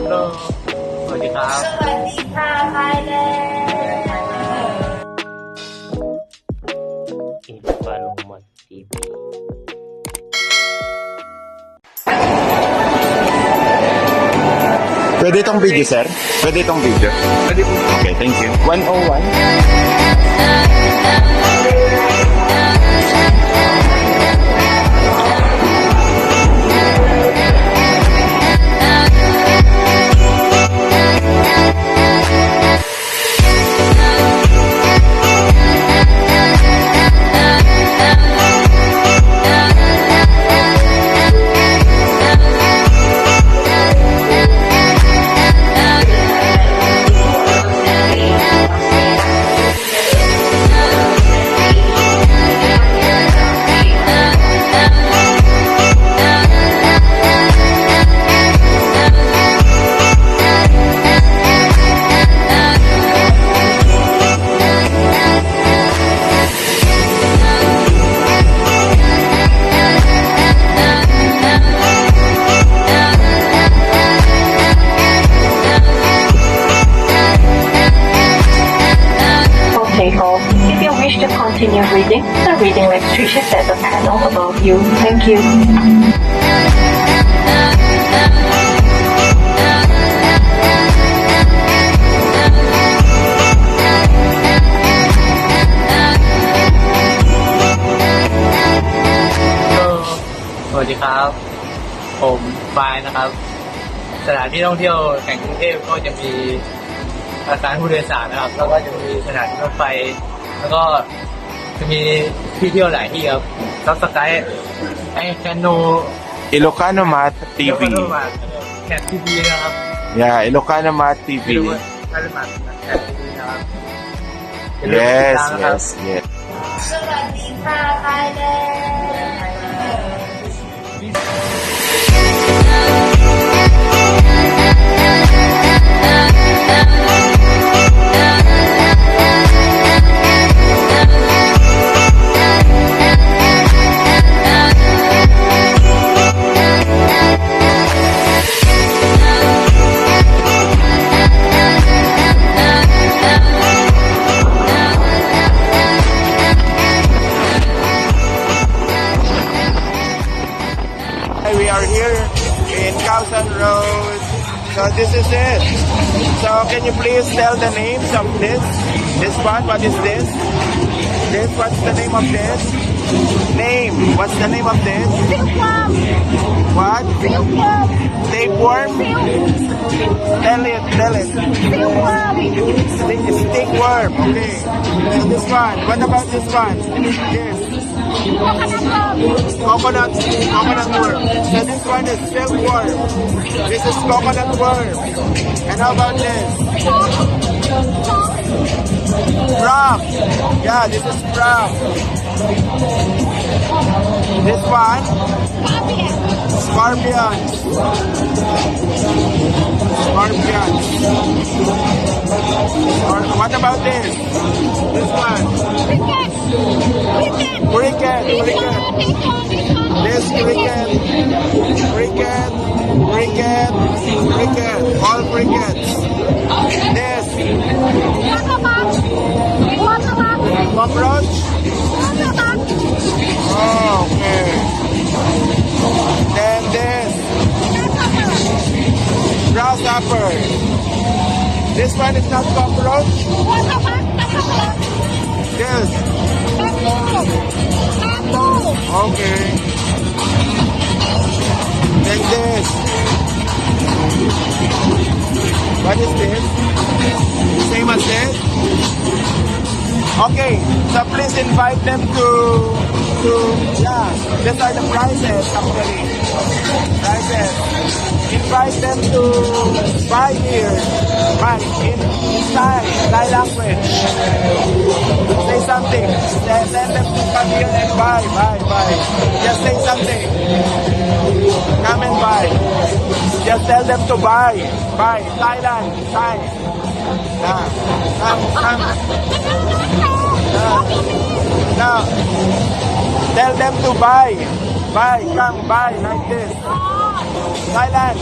ฮัลโหลสวัสดีครับ สวัสดีค่ะไทยแลนด์ Ilocano Math TV. Pwede itong video, sir? Pwede itong video? Pwede po. Okay, thank you. 101. If you wish to continue reading, the reading restriction at the panel above you. Thank you. สวัสดีครับ ผมปายนะครับ สถานที่ท่องเที่ยวแห่งกรุงเทพก็จะมีอาคารผู้โดยสารนะครับ แล้วก็จะมีสถานีรถไฟ แล้วก็จะมีที่เที่ยวหลายที่ครับซับสไครต์ไอแคนโน Ilocano Math TV. แคททีวีนะครับ Yeah, Ilocano Math ไม่ TV. รู้ว่าถ้าจะมาแคททีวีนะครับอย่าลืมติด Yes, ตามนะครับ yes, yes. สวัสดีค่ะไทยแลนด์ We are here in Kausan Road. So this is it. So can you please tell the names of this? This one, what is this? This, what's the name of this? Name, what's the name of this? Silkworm. What? Silkworm. Tapeworm? Tell it, tell it. Silkworm. Stickworm, okay. So this one, what about this one? This. Coconut worm. So this one is silkworm. This is coconut worm. And how about this? Frog. Yeah, this is frog. This one? Scorpion. Scorpion. Or what about this? This one? Cricket. This cricket. All crickets. This. Cockroach. Oh, okay. Then this. Grasshopper. This one is not cockroach. Yes. Okay. Then this. What is this? Same as this? Okay, so please invite them to yeah, these are the prices actually. Prices. Invite them to buy here. Buy in Thai language. Say something. Send them to come here and buy. Just say something. Come and buy. Just tell them to buy. Thailand. Thai. Come. Now, tell them to buy. Come buy like this. Thailand.